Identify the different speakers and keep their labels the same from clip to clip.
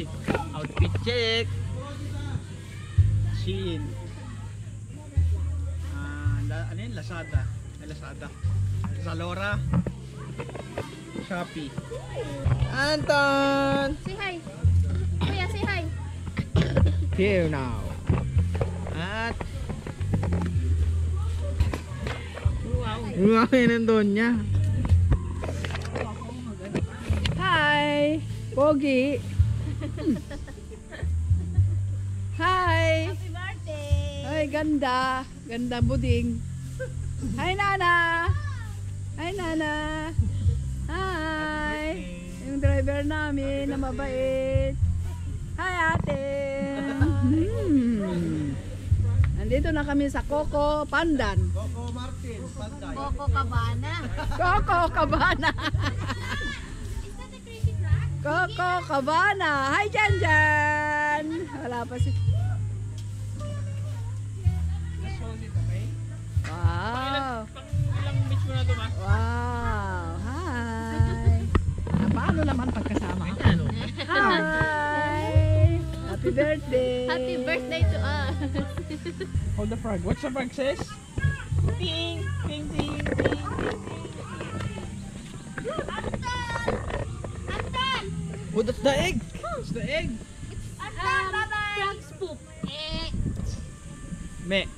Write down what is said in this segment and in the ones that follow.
Speaker 1: basic outfit check. Shein. Ano yun? Lazada. Zalora. Shopee. Anton!
Speaker 2: Say hi. Kuya, say hi.
Speaker 1: Here now. At wow, nandun niya.
Speaker 3: Hi! Pogi! Hi!
Speaker 2: Happy birthday.
Speaker 3: Ay, ganda! Ganda buding! Hi, Nana! Hi, Nana! Hi! Yung driver namin na mabait! Hi, ate! Nandito na kami sa Coco Pandan.
Speaker 1: Coco Martin, Panday.
Speaker 2: Coco Cabana.
Speaker 3: Coco Cabana!
Speaker 2: Is that a crazy crab?
Speaker 3: Coco Cabana! Hi, Jan Jan! Wala pa si... Wow!
Speaker 1: Ilang beach mo na ito, ma?
Speaker 3: Wow! Hi! Paano naman pagkasama? Hi! Happy birthday!
Speaker 2: Happy birthday to us.
Speaker 1: Hold the frog. What's the frog says? Ting, ting, ting, ting.
Speaker 2: Anton!
Speaker 1: Oh, that's the egg. It's the egg.
Speaker 2: Anton, bye-bye. Frog's poop.
Speaker 1: Me.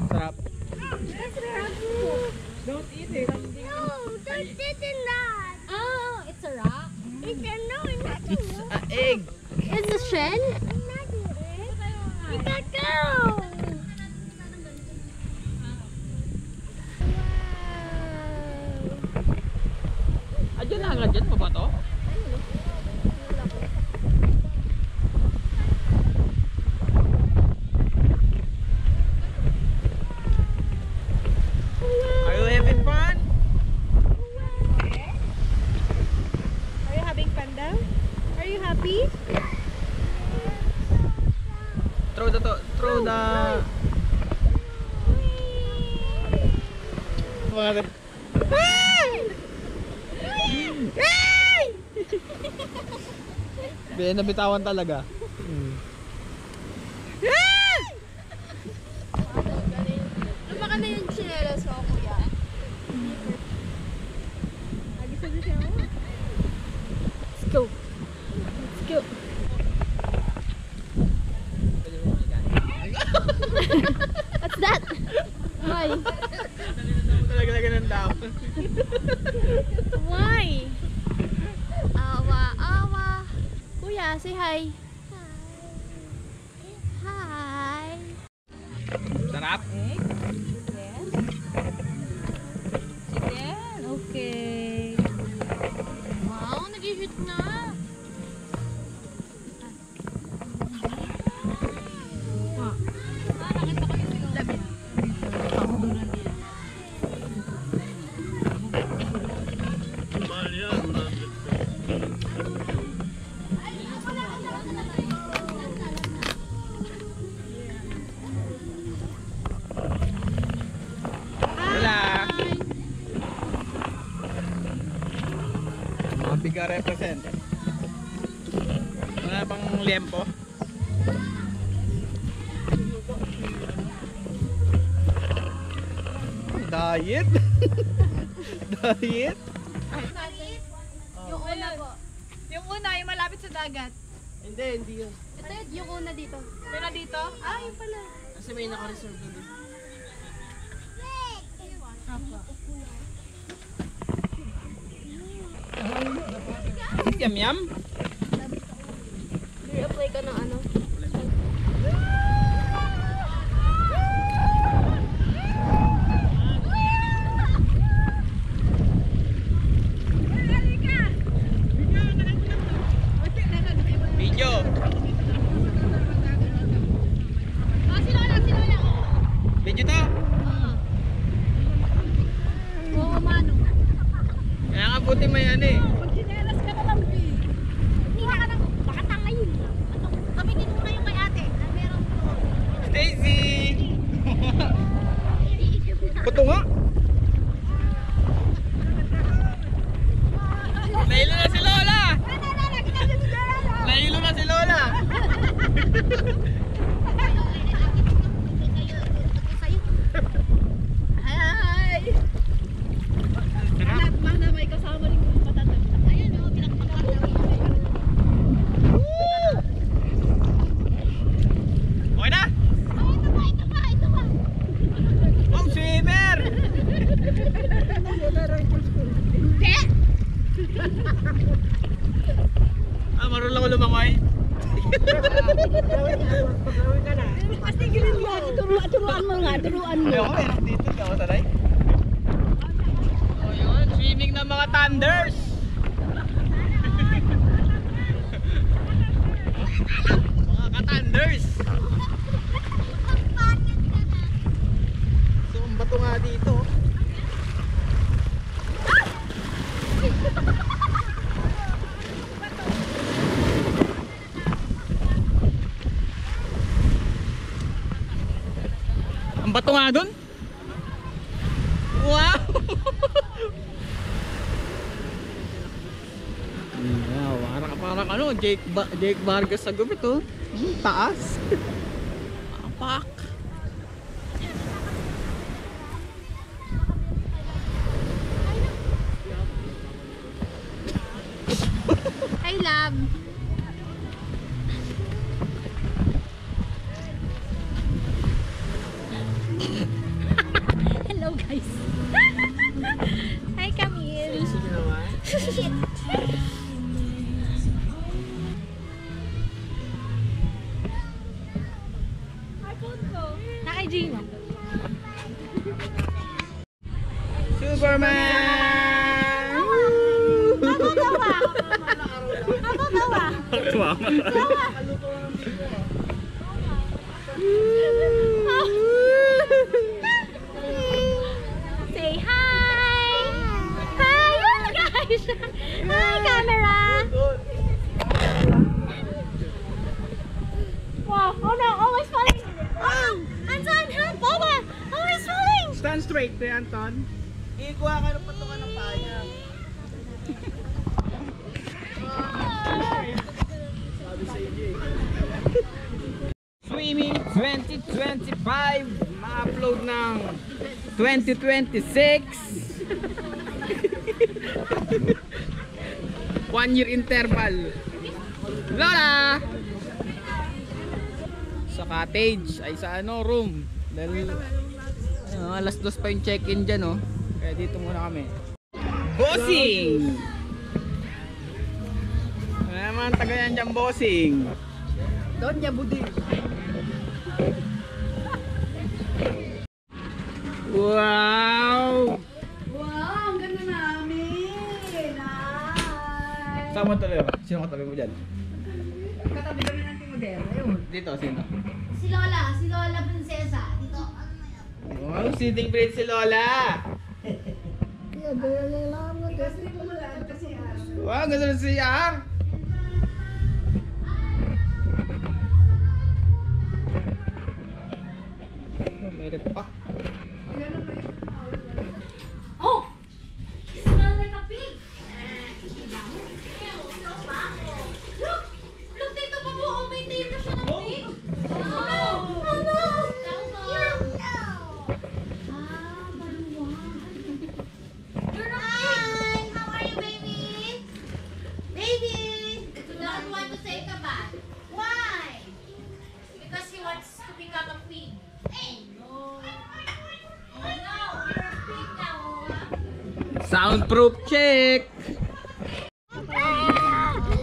Speaker 1: Sarap.
Speaker 2: It's frog's poop.
Speaker 1: Don't eat it.
Speaker 2: No, don't sit in that. Oh, it's a rock. It's a no, not a
Speaker 1: It's an egg.
Speaker 2: It's a shell? Not a egg. It's a cow.
Speaker 1: Adyan na nga dyan pa ba to? Are you having fun?
Speaker 3: Are you having fun daw? Are you happy?
Speaker 1: Throw the What? Nabitawan talaga.
Speaker 2: Lumaka na yung chinelas ko, kuya. Let's go. Let's go. What's that? Why?
Speaker 1: Talaga ng daw.
Speaker 2: Why? Awa, awa. Kuya, say hi. Hi.
Speaker 1: Sarap.
Speaker 3: Chicken? Okay.
Speaker 2: Wow, nag-shoot na.
Speaker 1: Relax. Mga biga represent. Wala pang liempo. Diet? Diet?
Speaker 2: Yung una po.
Speaker 3: Yung una, yung malapit sa dagat.
Speaker 1: Hindi yun.
Speaker 2: Ito yung una dito.
Speaker 3: Pero dito? Ah, yun pala.
Speaker 1: Kasi may naka-reserve doon. Yum yum.
Speaker 2: I-apply ka ng ano?
Speaker 1: Video.
Speaker 2: Sino lang.
Speaker 1: Video to.
Speaker 2: Oo, mano.
Speaker 1: Kaya nga buti may ano eh.
Speaker 3: Magsinelas ka na lang, B.
Speaker 2: Hindi ka nang, baka tanga yun. Kami din
Speaker 3: Hi! Lahat man na may kasama rin kung patatanda. Ayan o, pinakapagkakawin.
Speaker 1: Okay na?
Speaker 2: Ito ba?
Speaker 1: Oh, swimmer! Marunong ako lumangoy.
Speaker 3: Kasi gilid mo, turuan mo nga, turuan mo.
Speaker 1: Ayoko, meron dito. Ikaw, taray. Oh, yun. Swimming ng mga thunders. Mga ka-thunders. So, ang bato nga dito. Ang bato nga dun. Wow! Wow, parang ano, Jake Vargas sa gupit oh. Taas. Apak.
Speaker 2: Hi, love. Hello, guys. Hi, Camille.
Speaker 1: Sige naman.
Speaker 2: Na-IG mo.
Speaker 1: Superman! Tawa.
Speaker 2: Say hi! Hi, guys! Hi, camera! Wow, oh no, always falling! Oh, Anton, help! Boba! Always falling!
Speaker 1: Stand straight, Anton. Ikuha ka ng patungan ng paya. Swimming 2025 ma-upload ng 2026. 1 year interval. Lola! Sa cottage ay sa ano room. Dahil alas 2 pa yung check-in dyan oh. Kaya dito muna kami. Bossing! Ano naman tagayan dyan, bossing?
Speaker 3: Doña Budi.
Speaker 1: Wow!
Speaker 3: Wow, ang ganda namin. Nice.
Speaker 1: Saan mo tuloy? Sino katabi mo dyan?
Speaker 3: Katabi kami ng Timodero. Ayun.
Speaker 1: Dito, sino?
Speaker 2: Si Lola Prinsesa. Dito, ano na yan?
Speaker 1: Wow, sitting plate si Lola!
Speaker 3: Kasi wala kasi
Speaker 1: Wow, ganda na si CR! Oh, meron pa.
Speaker 2: Oh! You smell like a pig! Look! Look dito pa po! Oh, may tail na siya ng pig! Oh no! Oh no! You're not pig! How are you, baby? Baby! You don't want to take a bath. Why? Because he wants to become a pig. Oh no! You're a pig now, huh?
Speaker 1: Soundproof check!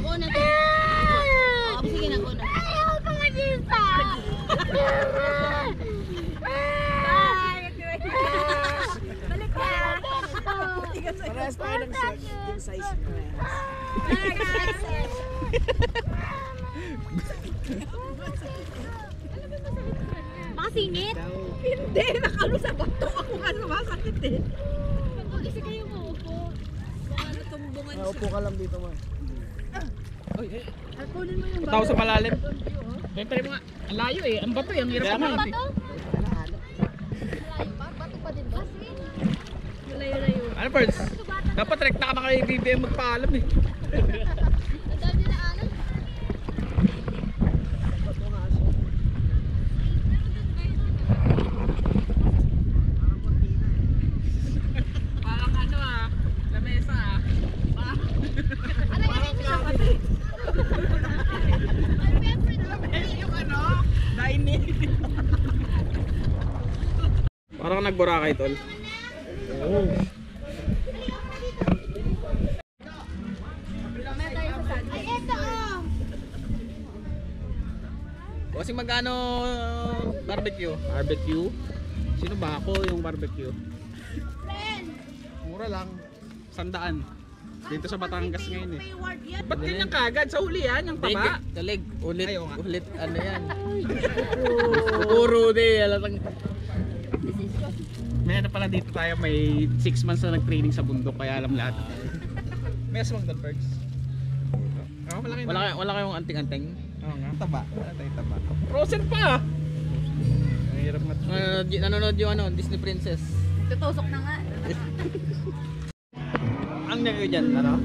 Speaker 2: Go na to. Sige na, go na. Ayaw ko mag-isa. Balik ka.
Speaker 3: Parehas pa ng size mo.
Speaker 2: Makasingit?
Speaker 3: Hindi, nakalo sa bato. Ako nga sumasakit eh.
Speaker 2: Mag-isa kayo maupo.
Speaker 3: Baka natumbungan siya.
Speaker 4: Upo ka lang dito, ma.
Speaker 3: Kunin mo yung
Speaker 1: Tao sa malalim.
Speaker 4: Siyempre mo nga, ang layo eh. Ang bato eh, ang hirap
Speaker 1: Kaya
Speaker 4: naman
Speaker 1: nga.
Speaker 4: eh.
Speaker 2: Bato pa din ba?
Speaker 3: layo-layo.
Speaker 1: Ano first? Dapat rekta ka na kay BBM magpaalam eh.
Speaker 2: Ang dami na alam.
Speaker 1: nag-Boracay, tol. Oh.
Speaker 2: Ay, eto oh.
Speaker 1: Kasi magkano barbecue? Barbecue? Sino ba ako yung barbecue?
Speaker 2: Friend.
Speaker 1: Mura lang. 100. Dito sa Batangas ngayon eh.
Speaker 2: Reward yan.
Speaker 4: Ba't ganyan kagad? Sa huli yan, yung taba.
Speaker 1: Talig. Ulit.
Speaker 4: Ayaw nga.
Speaker 1: Ulit. Ano yan? Puro di. Alatang.
Speaker 4: May ano pala dito tayo, may 6 months na nag-training sa bundok, kaya alam lahat. May aswang doon, Perks. Oh, malaki na.
Speaker 1: Wala kayong anting-anting.
Speaker 4: Oo nga, taba. Wala tayong taba. Frozen pa! Ang hirap nga.
Speaker 1: Nanonood yung ano, Disney Princess.
Speaker 2: Tutusok na nga.
Speaker 4: Ang nagay dyan, ano?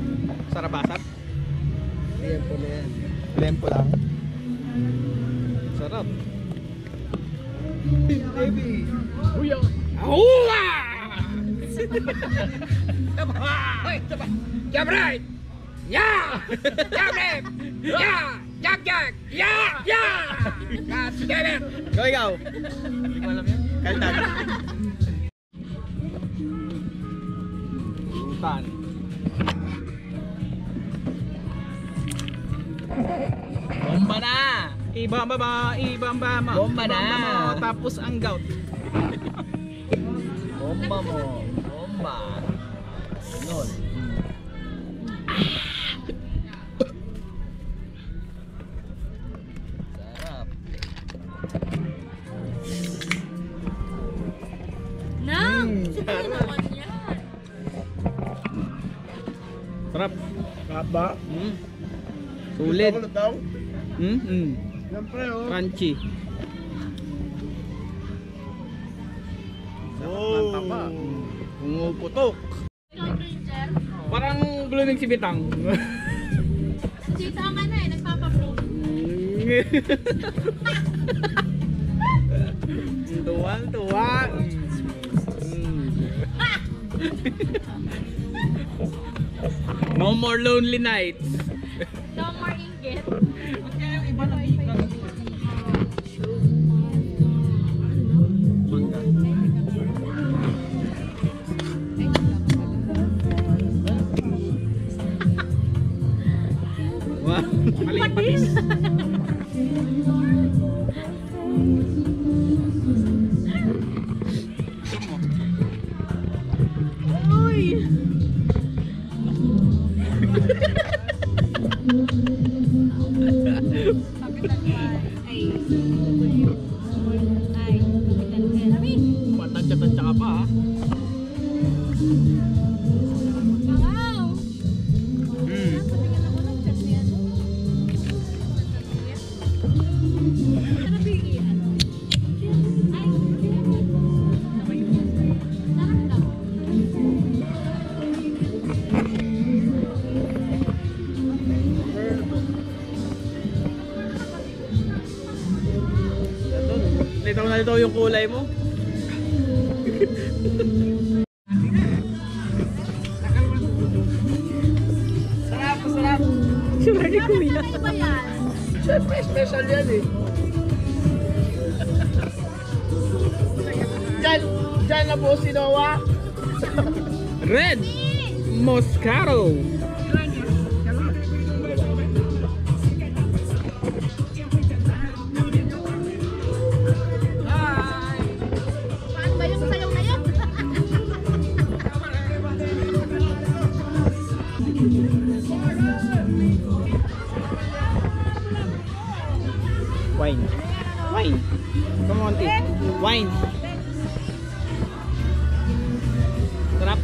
Speaker 4: Sarabasat?
Speaker 1: Lempo na yan.
Speaker 4: Lempo lang. Sarap. Baby! Uya! Ahuwa! Taba! Hoy, taba! Jump right! Yeah! Jump left! Yeah! Jump jack! Yeah! Yeah! God damn it!
Speaker 1: Go ikaw!
Speaker 4: Hindi ko alam yan.
Speaker 1: Kaltan.
Speaker 4: Tan.
Speaker 1: Bomba na!
Speaker 4: Ibamba ba? Ibamba mo.
Speaker 1: Bomba na.
Speaker 4: Ibamba mo. Tapos ang gout.
Speaker 1: Bomba mo. Bomba. Ganon. Sarap.
Speaker 2: Nang! Sige naman yan.
Speaker 1: Sarap.
Speaker 4: Sarap ba?
Speaker 1: Sulit.
Speaker 4: daw?
Speaker 1: Mm.
Speaker 4: Siyempre oh.
Speaker 1: Crunchy.
Speaker 4: Oh. Taba.
Speaker 1: Pumuputok.
Speaker 2: Ikaw, Ranger.
Speaker 1: Parang blooming si Bitang.
Speaker 2: Dito ang ano eh, nagpapapro.
Speaker 1: Tuwang-tuwa. No more lonely nights.
Speaker 2: No more inggit.
Speaker 1: Wow.
Speaker 4: Maliit patis.
Speaker 2: Uy!
Speaker 1: Matantsa-tantsa ka pa ha. Litaw na litaw yung kulay mo. Sarap.
Speaker 3: Sure ni Kuya.
Speaker 2: Ano ba yan?
Speaker 1: Siyempre, special yan eh. Diyan na po si Noah. Red Moscato.
Speaker 2: Paano ba yung sayaw na yun?
Speaker 1: Wine. Come on, T. Wine. Sarap.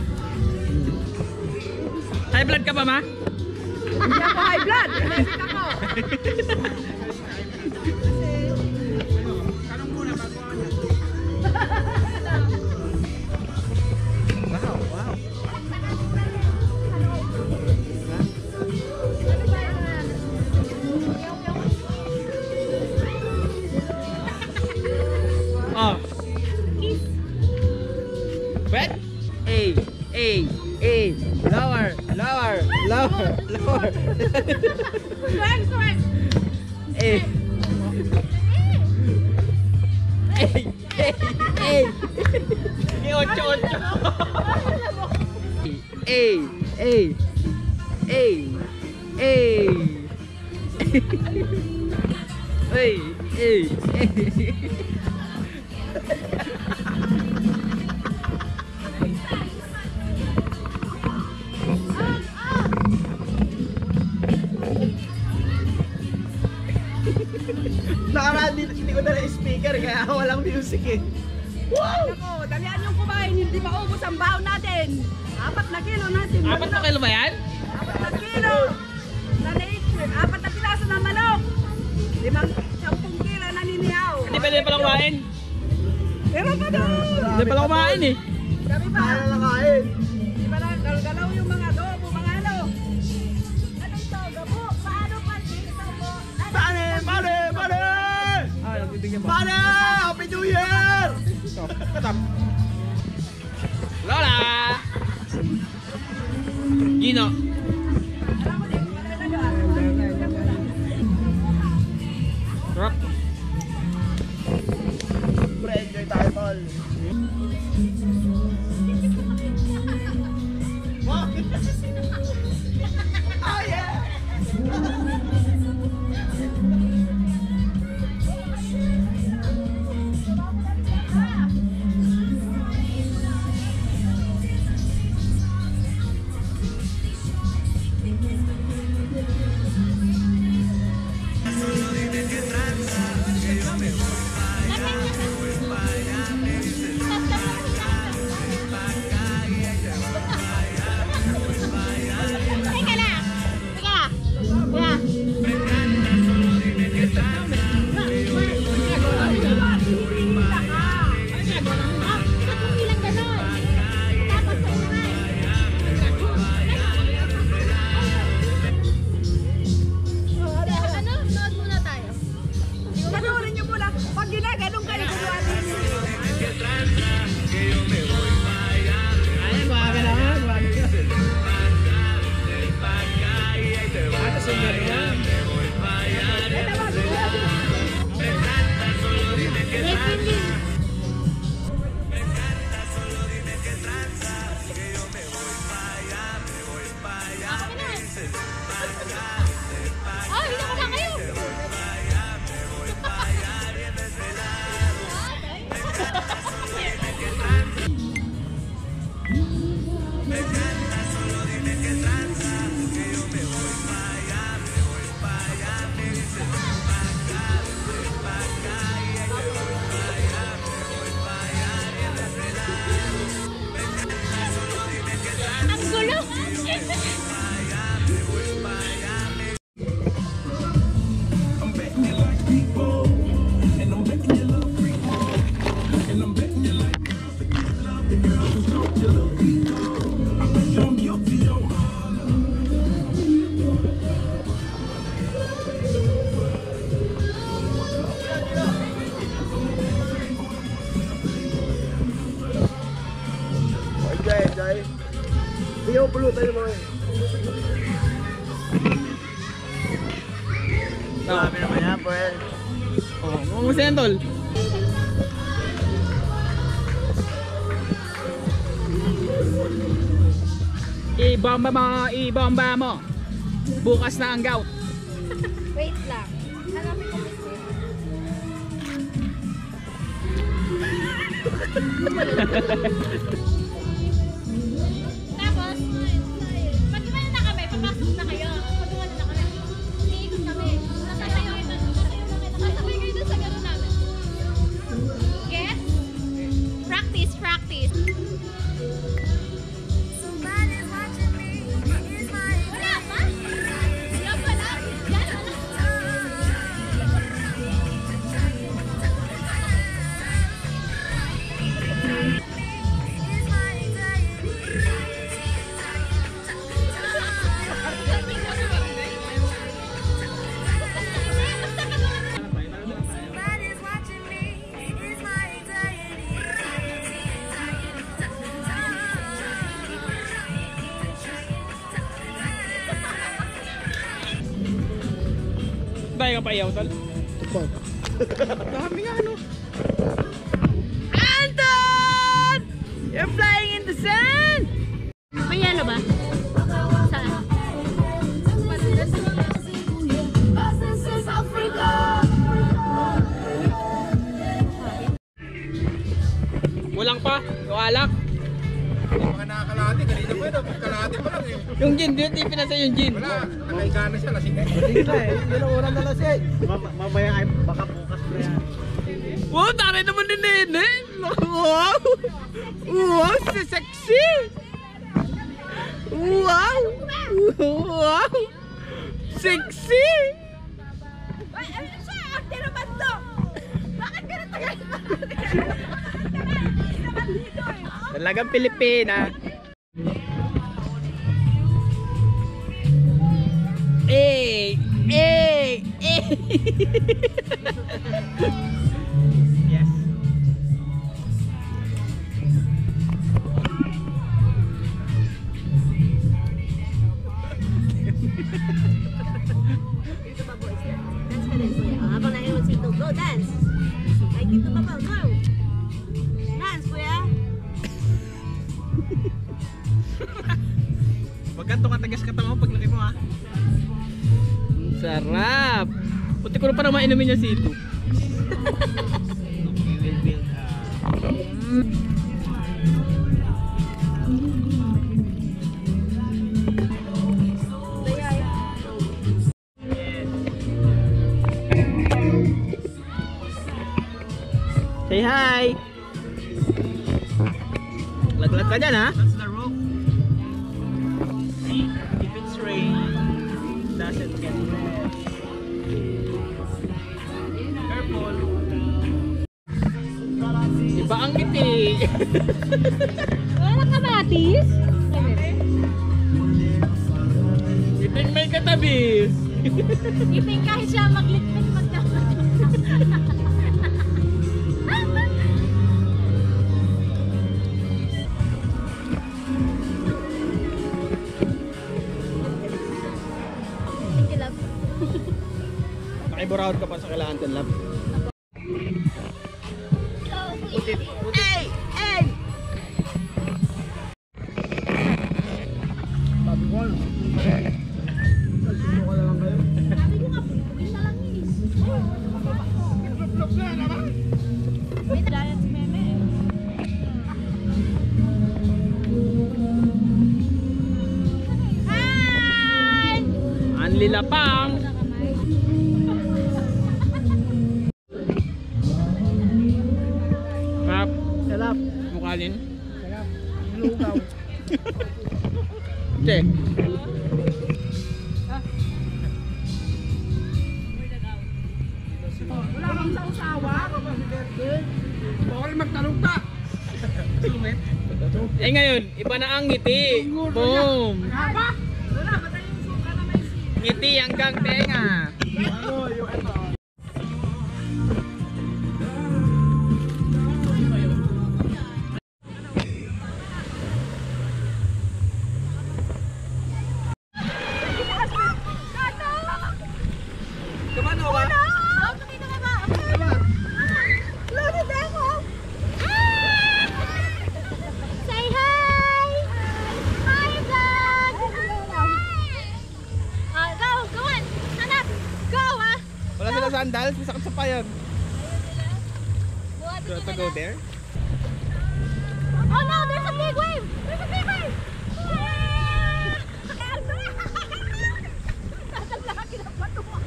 Speaker 1: High blood ka ba, ma?
Speaker 3: Hindi ako high blood. Electric ako.
Speaker 1: Oh. Wet? Lower.
Speaker 2: Swag!
Speaker 1: Hey. Hey! Hey! Hey! Hey! Hey!
Speaker 5: Nakaraan hindi ko na speaker kaya walang music eh.
Speaker 3: Ako, dalian yung kumain, hindi maubos ang baon natin. 4 na kilo natin.
Speaker 1: 4 na kilo ba yan?
Speaker 3: 4 na kilo. Nanait, 4 na piraso ng manok. 10 kilo naninihaw.
Speaker 1: Hindi pwede pala kumain.
Speaker 3: Meron pa doon.
Speaker 1: Hindi pala kumain eh.
Speaker 3: Kami pa.
Speaker 5: Para lang kain.
Speaker 3: Di ba lang, galgalaw yung mga adobo, mga ano. Anong toga po? Paano pa dito po?
Speaker 5: Pare!
Speaker 1: Ah, nagtitingin ba?
Speaker 5: Pare! Happy New Year!
Speaker 1: Stop. Lola! Gino.
Speaker 3: Alam mo din, wala na doon.
Speaker 1: Rock.
Speaker 5: Pre, enjoy tayo, tol. Oh yeah!
Speaker 2: Teka lang. Teka. Kuya. Ano? Nood muna tayo.
Speaker 3: Panurin niyo muna. Pag ginaganong kayo, kunuha ninyo.
Speaker 1: Ay, baga naman. Ate, sundalo yan.
Speaker 2: Oh, hindi ko na kayo. Ang gulo.
Speaker 5: Enjoy. Hindi mo pulutan yung mga Marami naman yan, Paul.
Speaker 1: Oh, kumusta yan, tol? Ibomba mo. Bukas na ang gout.
Speaker 2: Wait lang. Hanapin ko gusto. Tapos, pag gumana na kami, papasok na kayo. Pag gumana na kami, iikot kami. Nasasabay kayo dun sa gano'n namin. Get? Practice. Wala pa? Wala pa lang. Yan, wala.
Speaker 1: Tayo ka pa iyaw, tol? Dami nga, ano?
Speaker 3: Anton! You're flying in the sun!
Speaker 2: May yelo ba?
Speaker 1: alak.
Speaker 4: Mga nakakalati, kanina pa yun, kalati pa lang eh.
Speaker 1: Yung gin, di pinasa yung gin.
Speaker 4: Wala, nakaiga na siya, lasing na.
Speaker 5: Hindi na eh. Hindi na urang na lasing. Mamaya ay baka bukas na yan.
Speaker 1: Wow, taray naman din nene. Wow. Wow, sexy. Wow. Wow. Sexy.
Speaker 3: Ay, ano siya? Ate naman to! Bakit ganun tagal? Naman dito eh.
Speaker 1: Talagang Pilipina. Eh, eh, eh.
Speaker 5: Yes.
Speaker 3: Dito ba boys? Dance ka din kuya. Habang naiwan si Ito, go dance! Ay, dito ba ba? Go! Dance kuya!
Speaker 5: Wag ganito katagas katama mo pag laki mo ha.
Speaker 1: Sarap. Puti ko na parang mainumin niya sito.
Speaker 5: We will build
Speaker 1: Say hi. Laglag ka dyan ha.
Speaker 5: That's the roof. See, if it's rain, doesn't get wet. Careful.
Speaker 1: Iba ang ngiti.
Speaker 3: Wala ka batis?
Speaker 1: Ngiting may katabi.
Speaker 2: Ipin kahit siya maglitpit magdamag.
Speaker 1: Nakiburahod ka pa sa kailangan ng lab.
Speaker 3: Hey! Hey!
Speaker 2: Sabi ko nga, isa lang is. May diet si Meme eh. Hi!
Speaker 1: Anli lapang. Kap,
Speaker 5: Salap.
Speaker 1: mukhalin.
Speaker 5: Salap. Lugaw.
Speaker 1: Che.
Speaker 3: Wala kang sausawa?
Speaker 5: Bawal magtanong pa. Sumit.
Speaker 1: Eh ngayon, iba na ang ngiti. Boom.
Speaker 3: Haba? Wala, patay yung suka na may sin.
Speaker 1: Ngiti hanggang tenga.
Speaker 5: Ano yung ano? Kumano ka?
Speaker 2: Dito ka ba? Loaded ako. Say hi! Hi, vlog! Go! Go on! Anak! Go, ah!
Speaker 1: Wala sila sandals, masakit sa payan.
Speaker 2: Buhat
Speaker 1: Do you have to go there?
Speaker 2: Oh no! There's a big wave! There's a big wave! Tatalaki na pa tumak.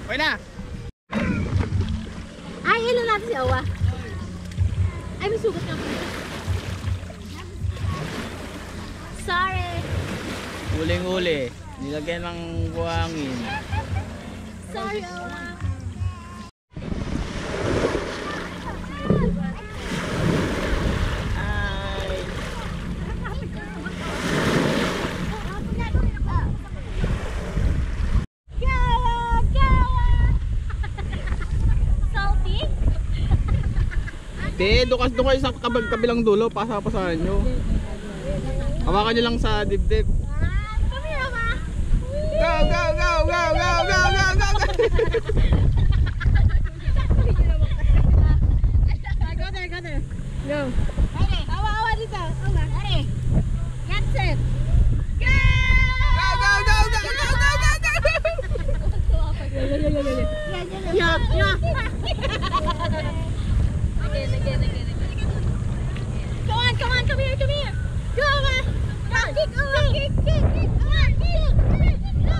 Speaker 1: Okay na.
Speaker 2: Ay, hello natin si Awa. Ay, may sugat nga po. Sorry.
Speaker 1: Huling-huli. Nilagyan ng buhangin.
Speaker 2: Sorry, Awa.
Speaker 1: Ay.
Speaker 2: Gawa! Gawa! Salty?
Speaker 1: Te, doon kayo sa kabilang dulo, pasapasahan nyo. Hawakan nyo lang sa dibdib.
Speaker 2: Come here, Awa.
Speaker 1: Go, go, go, go, go, go, go, go, go.
Speaker 2: Go there, go there. Go.
Speaker 3: Yeah. Again. Come on, come here. Go on. Kick. Come on, kick. Come on, kick. Go.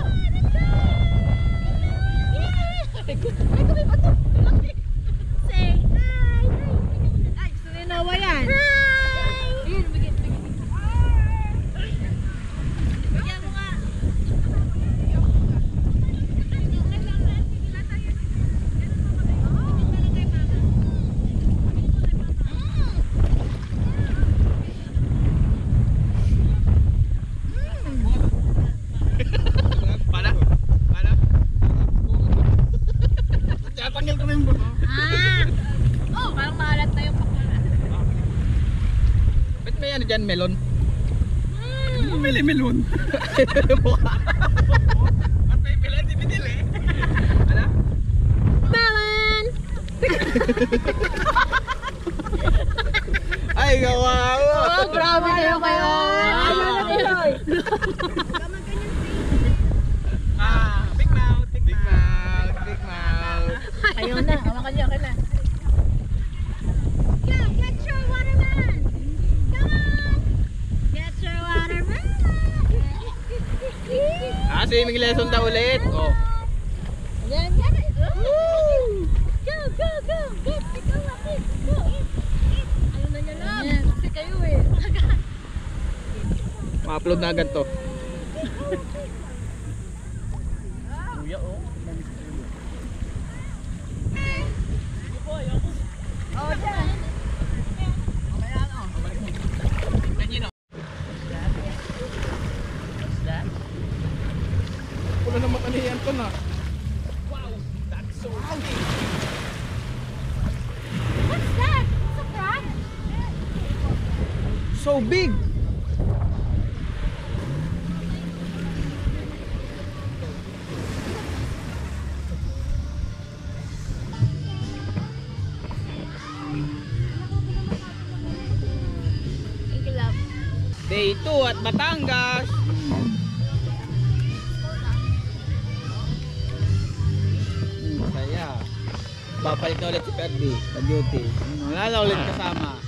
Speaker 3: Yeah. Ay, kumi pa to. Say hi. Ay, gusto ni Noah yan. Hi. Ayun, bigyan. Bigyan mo nga.
Speaker 5: Para? Tinatanggal ko na yung buto.
Speaker 3: Oh, parang maalat na yung pakula.
Speaker 1: Ba't may ano dyan, melon?
Speaker 5: Bumili melon. At may melon, di binili. Ano?
Speaker 3: Melon!
Speaker 1: Ay, gawawa!
Speaker 3: Oh, grabe kayo kayo.
Speaker 5: Big mouth.
Speaker 1: Big mouth.
Speaker 3: Ayaw na, hawakan niyo, okay na. Get your watermelon! Come on! Get your watermelon!
Speaker 1: Swimming lesson daw ulit. Oh.
Speaker 3: Yan. Woo! Go! Get, go, Lapis! Go! Ayaw na niya lang. Yan, kasi kayo eh.
Speaker 1: Ma-upload na agad to.
Speaker 3: Oh, dyan.
Speaker 1: Wala naman kaniyan to na.
Speaker 3: What's that? It's a crab.
Speaker 1: So big!
Speaker 3: Thank you, love.
Speaker 1: Day 2 at Batangas. Saya. Babalik na ulit si Perdi sa duty. Wala na ulit kasama.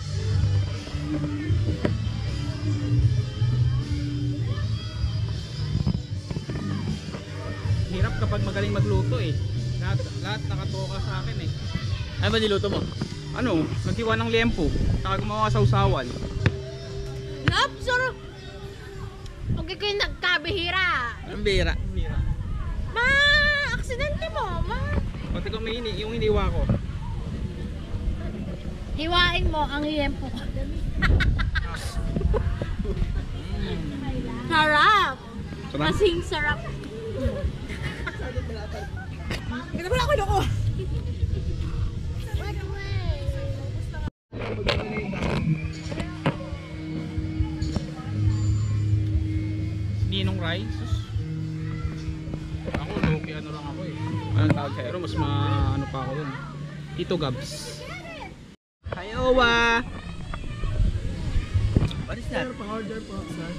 Speaker 5: Hirap kapag magaling magluto eh. Lahat nakatoka sa akin eh.
Speaker 1: Ano ba niluto mo?
Speaker 5: Ano? Nagtiwa ng liempo. Saka gumawa sa usawan.
Speaker 3: Love, sarap. Okay kayo nagkabihira.
Speaker 1: Ang bira.
Speaker 3: Ma, aksidente mo, ma.
Speaker 5: Pati ko may yung iniwa ko.
Speaker 3: Hiwain mo ang liempo ko. Sarap.
Speaker 5: Sarap?
Speaker 3: Kasing sarap.
Speaker 5: Hindi mo lang ako loko. Ninong rice? Ako, low-key ano lang ako eh.
Speaker 1: Anong tawag sa'yo?
Speaker 5: Pero mas ano pa ako dun. Tito Gabs.
Speaker 1: Hayowa! What is that?
Speaker 5: Pa-order po, sir.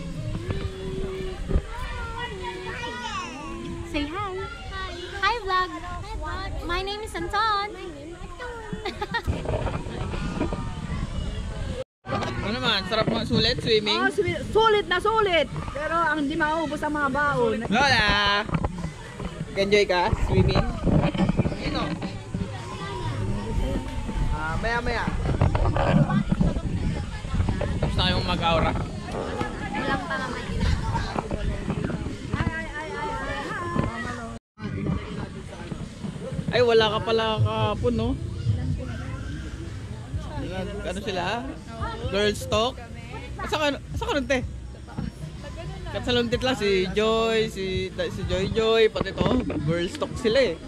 Speaker 2: Say hi. Hi, vlog. My name is Anton.
Speaker 1: Ano naman? Sarap mga sulit, swimming?
Speaker 6: Oh, sulit na sulit. Pero ang hindi maubos ang mga baon.
Speaker 1: Lola! Enjoy ka? Swimming? Sino? Maya. Tapos na kayong mag-aura.
Speaker 2: Walang pa naman.
Speaker 1: Ay, wala ka pala kahapon, no? Ano sila? Girls talk? Saan ka nun, te? Katsaluntit lang si Joy, si Joy, pati to. Girls talk sila eh.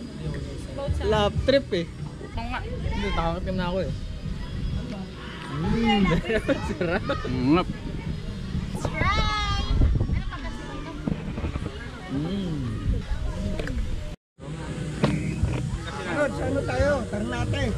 Speaker 1: Love trip eh. Hindi, takakatim na ako eh. Sarap.
Speaker 5: Ngap.
Speaker 2: Try!
Speaker 5: Ano tayo? Tarnate.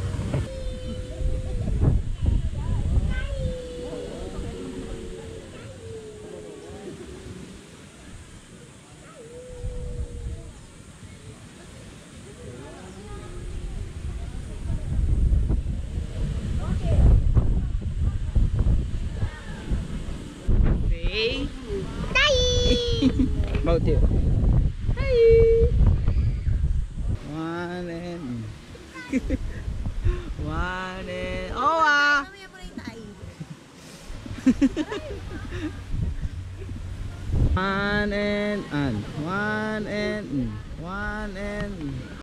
Speaker 1: One and... Oh ah!
Speaker 3: Mamaya mo na yung tayo.
Speaker 1: One and... One and... One and...